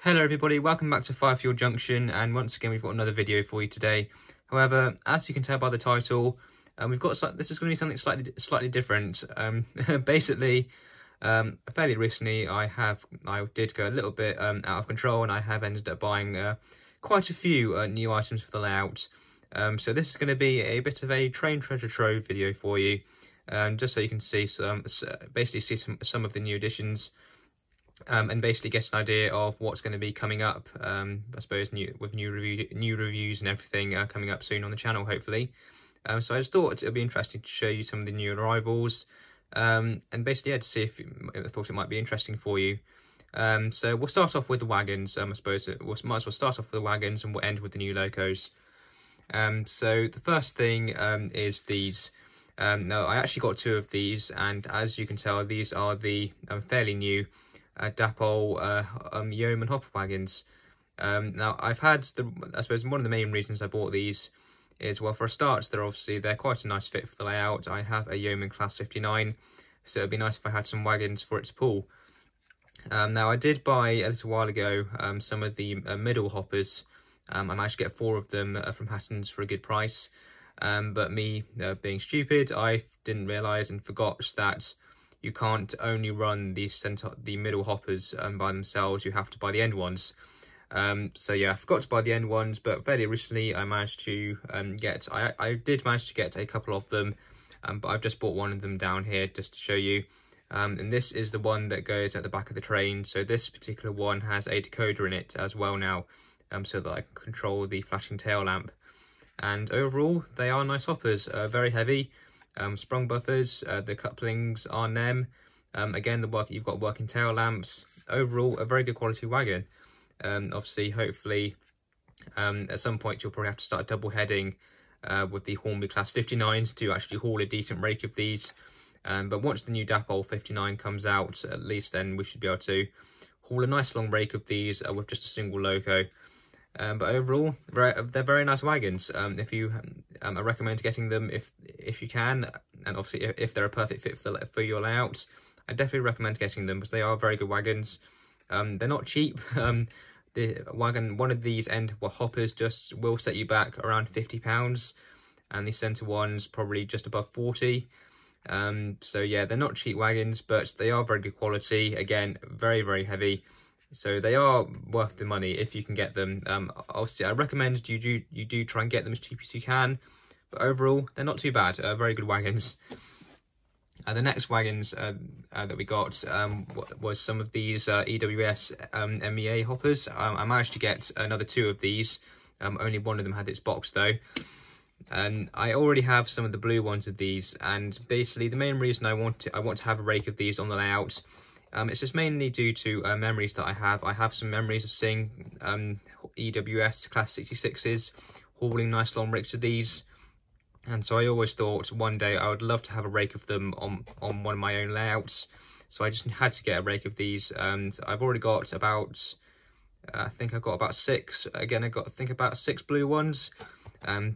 Hello everybody, welcome back to Fire Fuel Junction, and once again we've got another video for you today. However, as you can tell by the title, this is going to be something slightly different. Basically, fairly recently I did go a little bit out of control, and I have ended up buying quite a few new items for the layout. So this is going to be a bit of a train treasure trove video for you, just so you can see some of the new additions. And basically get an idea of what's going to be coming up, I suppose, new reviews and everything coming up soon on the channel, hopefully. So I just thought it would be interesting to show you some of the new arrivals, and basically, to see if I thought it might be interesting for you. So we'll start off with the wagons. I suppose we might as well start off with the wagons, and we'll end with the new Locos. So the first thing is these. Now, I actually got two of these, and as you can tell, these are the fairly new Yeoman Hop Wagons. Now, I suppose one of the main reasons I bought these is, well, for a start, they're quite a nice fit for the layout. I have a Yeoman Class 59, so it'd be nice if I had some wagons for it to pull. Now, I did buy a little while ago some of the middle hoppers. I managed to get 4 of them from Hatton's for a good price, but me being stupid, I didn't realise and forgot that you can't only run the middle hoppers by themselves. You have to buy the end ones. So yeah, I forgot to buy the end ones, but fairly recently I managed to I did manage to get a couple of them, but I've just bought one of them down here just to show you. And this is the one that goes at the back of the train. So this particular one has a decoder in it as well now, so that I can control the flashing tail lamp. And overall, they are nice hoppers, very heavy. Sprung buffers, the couplings are NEM. Again, you've got working tail lamps. Overall, a very good quality wagon. Obviously, hopefully, at some point you'll probably have to start double heading with the Hornby Class 59s to actually haul a decent rake of these. But once the new Dapol 59 comes out, at least then we should be able to haul a nice long rake of these with just a single loco. But overall, they're very nice wagons. I recommend getting them if you can, and obviously if they're a perfect fit for your layouts, I definitely recommend getting them because they are very good wagons. They're not cheap. One of these end hoppers just will set you back around £50, and the centre one's probably just above 40. So yeah, they're not cheap wagons, but they are very good quality. Again, very, very heavy. So they are worth the money if you can get them. Obviously, I recommend you do try and get them as cheap as you can. But overall, they're not too bad. Very good wagons. The next wagons that we got was some of these EWS MEA hoppers. I managed to get another 2 of these. Only one of them had its box though. I already have some of the blue ones of these, and basically the main reason I want to have a rake of these on the layout. It's just mainly due to memories that I have. I have some memories of seeing EWS Class 66s hauling nice long rakes of these. And so I always thought one day I would love to have a rake of them on one of my own layouts. So I just had to get a rake of these. And I've already got about, I think I've got about 6. Again, I think about 6 blue ones.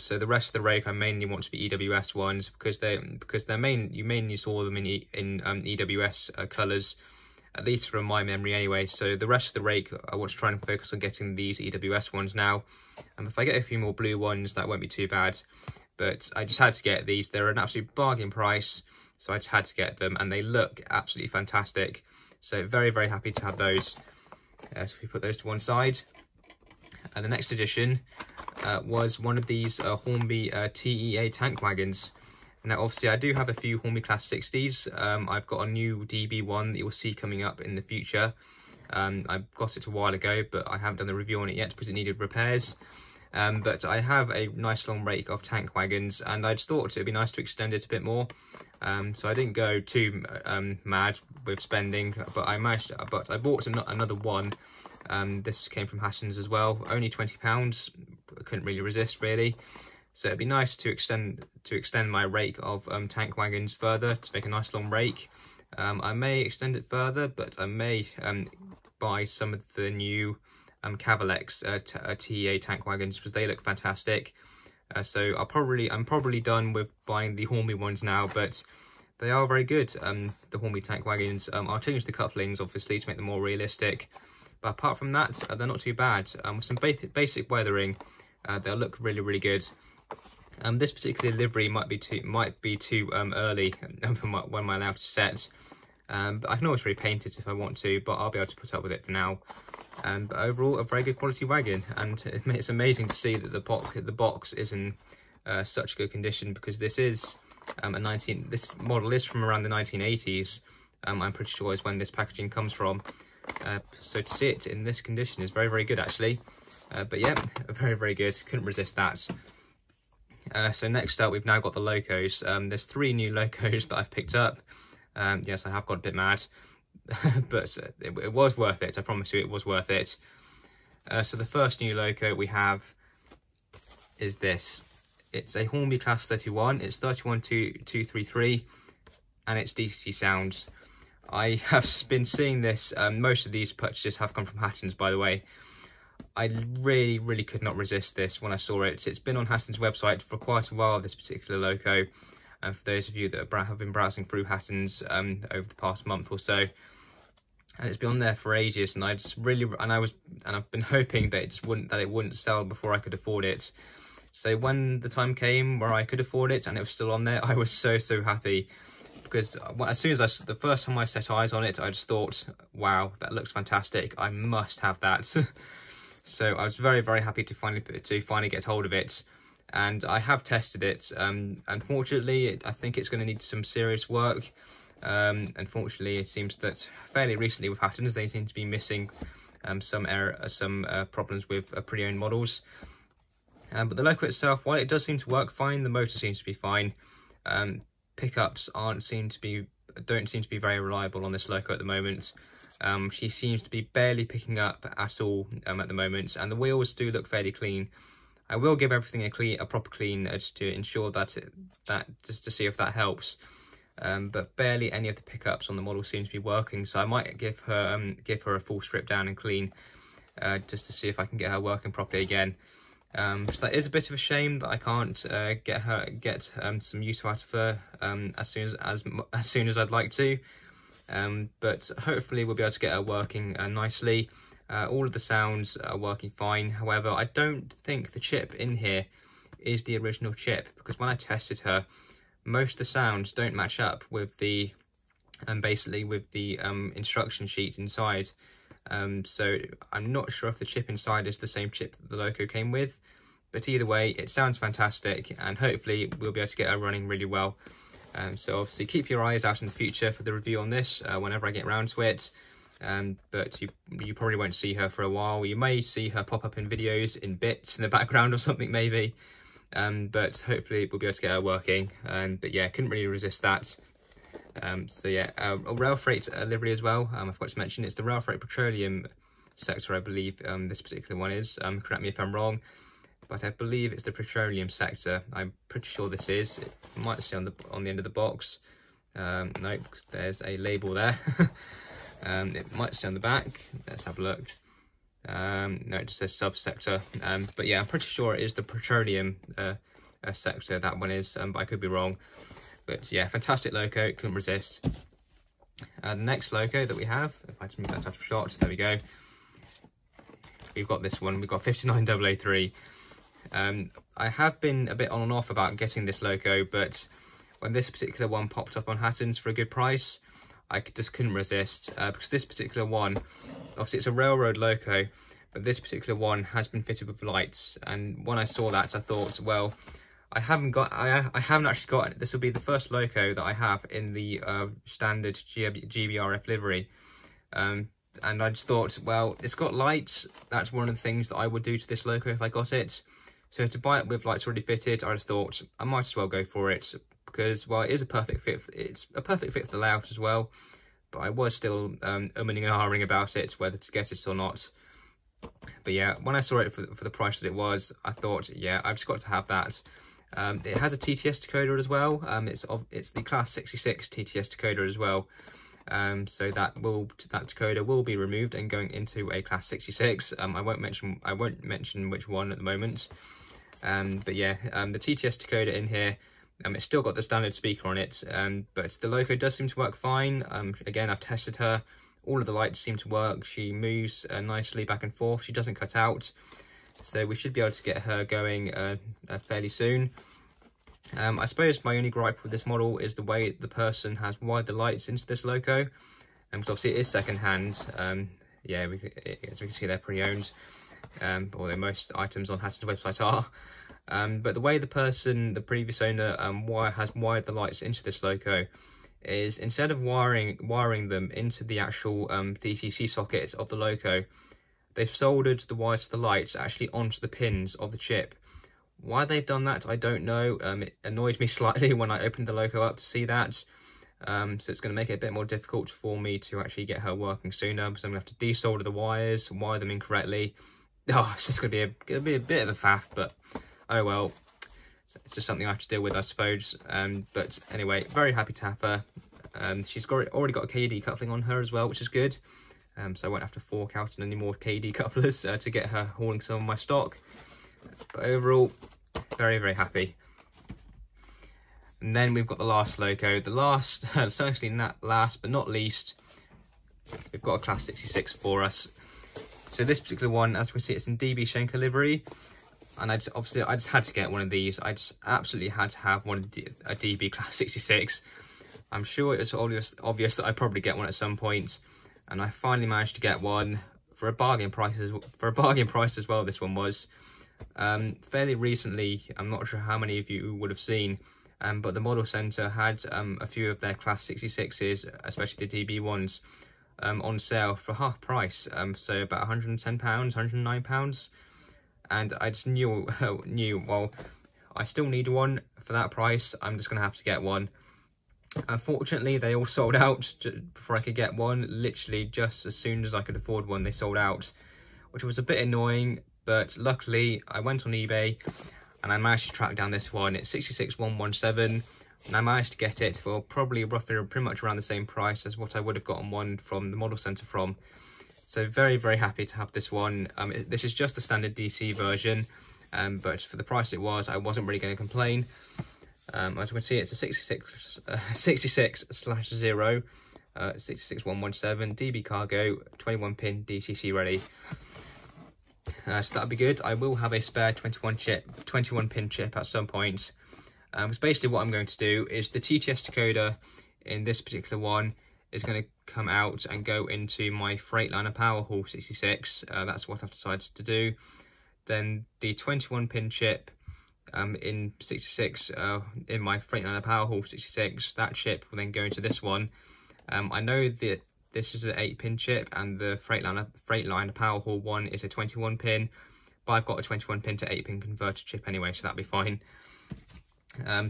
So the rest of the rake I mainly want to be EWS ones because you mainly saw them in EWS colours. At least from my memory anyway. So the rest of the rake, I want to try and focus on getting these EWS ones now. And if I get a few more blue ones, that won't be too bad. But I just had to get these. They're an absolute bargain price, so I just had to get them, and they look absolutely fantastic. So very, very happy to have those. So if we put those to one side. The next addition was one of these Hornby TEA Tank Wagons. Now, obviously, I do have a few Hornby Class 60s. I've got a new DB1 that you'll see coming up in the future. I got it a while ago, but I haven't done the review on it yet because it needed repairs. But I have a nice long rake of Tank Wagons, and I just thought it'd be nice to extend it a bit more. So I didn't go too mad with spending, but I bought another one. This came from Hatton's as well, only £20. I couldn't really resist, really. So it'd be nice to extend my rake of Tank Wagons further to make a nice long rake. I may extend it further, but I may buy some of the new Cavalex TEA Tank Wagons because they look fantastic. So I'm probably done with buying the Hornby ones now, but they are very good. The Hornby Tank Wagons. I'll change the couplings obviously to make them more realistic. But apart from that, they're not too bad. With some basic weathering, they'll look really good. This particular livery might be too early for when I'm allowed to set. But I can always repaint it if I want to, but I'll be able to put up with it for now. But overall, a very good quality wagon, and it's amazing to see that the box is in such good condition, because this is this model is from around the 1980s. I'm pretty sure is when this packaging comes from. So to see it in this condition is very good actually. But yeah, very good. Couldn't resist that. So next up, we've now got the Locos. There's 3 new Locos that I've picked up. Yes, I have got a bit mad, but it was worth it. I promise you, it was worth it. So the first new Loco we have is this. It's a Hornby Class 31. It's 31233, and it's DC sound. I have been seeing this. Most of these purchases have come from Hatton's, by the way. I really could not resist this when I saw it. It's been on Hatton's website for quite a while, this particular Loco. And for those of you that have been browsing through Hatton's over the past month or so, and it's been on there for ages, and I've been hoping that it wouldn't sell before I could afford it. So when the time came where I could afford it and it was still on there, I was so happy, because as soon as the first time I set eyes on it, I just thought, wow, that looks fantastic. I must have that. So I was very happy to finally get hold of it. And I have tested it. Unfortunately, I think it's going to need some serious work. Unfortunately, it seems that fairly recently with Hatton's, they seem to be missing some problems with pre-owned models. But the Loco itself, while it does seem to work fine, the motor seems to be fine. Pickups don't seem to be very reliable on this Loco at the moment. She seems to be barely picking up at all at the moment, and the wheels do look fairly clean. I will give everything a proper clean just to ensure just to see if that helps. But barely any of the pickups on the model seem to be working, so I might give her a full strip down and clean, just to see if I can get her working properly again. So that is a bit of a shame that I can't get some use out of her as soon as I'd like to. But hopefully we'll be able to get her working nicely. All of the sounds are working fine. However, I don't think the chip in here is the original chip, because when I tested her, most of the sounds don't match up with the instruction sheet inside. So I'm not sure if the chip inside is the same chip that the Loco came with, but either way, it sounds fantastic, and hopefully we'll be able to get her running really well. So obviously keep your eyes out in the future for the review on this whenever I get around to it. But you probably won't see her for a while. You may see her pop up in videos in bits in the background or something maybe. But hopefully we'll be able to get her working. But yeah, couldn't really resist that. So yeah, a rail freight livery as well. I forgot to mention, it's the rail freight petroleum sector, I believe this particular one is. Correct me if I'm wrong, but I believe it's the petroleum sector. I'm pretty sure this is. It might say on the end of the box. No, because there's a label there. It might say on the back. Let's have a look. No, it just says subsector. But yeah, I'm pretty sure it is the petroleum sector, that one is, but I could be wrong. But yeah, fantastic Loco, couldn't resist. The next Loco that we have, if I just move that out of shot, there we go. We've got this one, we've got 59003. I have been a bit on and off about getting this Loco, but when this particular one popped up on Hatton's for a good price, I just couldn't resist, because this particular one, obviously it's a railroad Loco, but this particular one has been fitted with lights. And when I saw that, I thought, well, I haven't actually got it. This will be the first Loco that I have in the standard GBRF livery. And I just thought, well, it's got lights. That's one of the things that I would do to this Loco if I got it. So to buy it with lights already fitted, I just thought I might as well go for it, because, well, it is a perfect fit. It's a perfect fit for the layout as well. But I was still umming and ahhing about it, whether to get it or not. But yeah, when I saw it for the price that it was, I thought, yeah, I've just got to have that. It has a TTS decoder as well. It's the Class 66 TTS decoder as well. So that decoder will be removed and going into a Class 66. I won't mention which one at the moment. But yeah, the TTS decoder in here. It's still got the standard speaker on it, but the Loco does seem to work fine. Again, I've tested her. all of the lights seem to work. She moves nicely back and forth. She doesn't cut out. So we should be able to get her going fairly soon. I suppose my only gripe with this model is the way the person has wired the lights into this Loco. Because obviously it is second hand. Yeah, as we can see, they're pre-owned. Although most items on Hatton's website are. But the way the previous owner has wired the lights into this Loco is, instead of wiring them into the actual DCC socket of the Loco, they've soldered the wires for the lights actually onto the pins of the chip. Why they've done that, I don't know. It annoyed me slightly when I opened the Loco up to see that. So it's going to make it a bit more difficult for me to actually get her working sooner, because I'm going to have to desolder the wires, wire them incorrectly. Oh, it's just going to be a bit of a faff, but oh well. It's just something I have to deal with, I suppose. But anyway, very happy to have her. She's already got a KD coupling on her as well, which is good. So I won't have to fork out on any more KD couplers to get her hauling some of my stock. But overall, very, very happy. And then we've got the last Loco. The last, certainly not last but not least, we've got a Class 66 for us. So this particular one, as we see, it's in DB Schenker livery. And I just had to get one of these. I just absolutely had to have a DB Class 66. I'm sure it was obvious that I'd probably get one at some point. And I finally managed to get one for a bargain price as well. This one was fairly recently. I'm not sure how many of you would have seen, but the model centre had a few of their Class 66s, especially the DB ones, on sale for half price. So about £110, £109, and I just knew well, I still need one for that price. I'm just gonna have to get one. Unfortunately, they all sold out before I could get one. Literally, just as soon as I could afford one, they sold out, which was a bit annoying. But luckily, I went on eBay and I managed to track down this one. It's 66117, and I managed to get it for probably roughly pretty much around the same price as what I would have gotten one from the model centre from. So very, very happy to have this one. This is just the standard DC version, but for the price it was, I wasn't really going to complain. As you can see, it's a 66/0, 66117 DB cargo, 21 pin DCC ready. So that'll be good. I will have a spare 21 pin chip at some point. Because basically what I'm going to do is the TTS decoder in this particular one is going to come out and go into my Freightliner Powerhall 66. That's what I've decided to do. Then the 21 pin chip in 66 in my Freightliner Powerhall 66, that chip will then go into this one. I know that this is an 8-pin chip and the Freightliner Powerhall one is a 21 pin, but I've got a 21 pin to 8-pin converter chip anyway, so that'll be fine.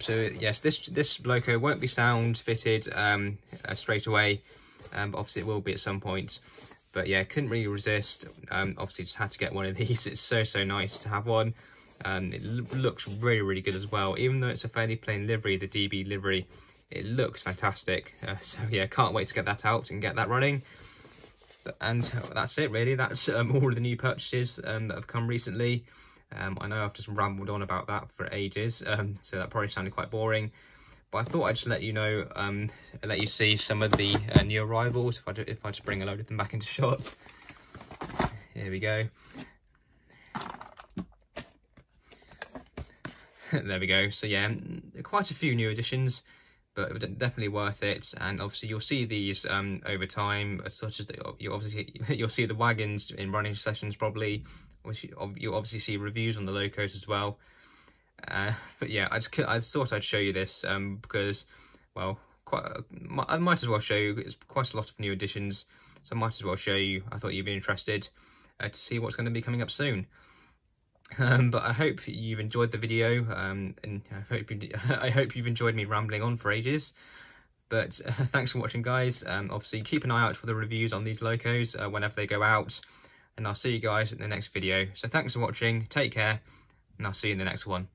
So yes, this Loco won't be sound fitted straight away, but obviously it will be at some point. But yeah, couldn't really resist. Obviously just had to get one of these. It's so nice to have one. It looks really, really good as well. Even though it's a fairly plain livery, the DB livery, it looks fantastic. So yeah, can't wait to get that out and get that running. And that's it really. That's all of the new purchases that have come recently. I know I've just rambled on about that for ages, so that probably sounded quite boring. But I thought I'd just let you know, let you see some of the new arrivals. If I just bring a load of them back into shot. Here we go. There we go. So yeah, quite a few new additions, but definitely worth it. And obviously you'll see these over time, such as you'll see the wagons in running sessions probably. You'll obviously see reviews on the Locos as well. But yeah, I thought I'd show you this because, well, I might as well show you. It's quite a lot of new additions, so I might as well show you. I thought you'd be interested to see what's going to be coming up soon. But I hope you've enjoyed the video, and I hope you've enjoyed me rambling on for ages. But thanks for watching, guys. Obviously, keep an eye out for the reviews on these Locos whenever they go out. And I'll see you guys in the next video. So thanks for watching, take care, and I'll see you in the next one.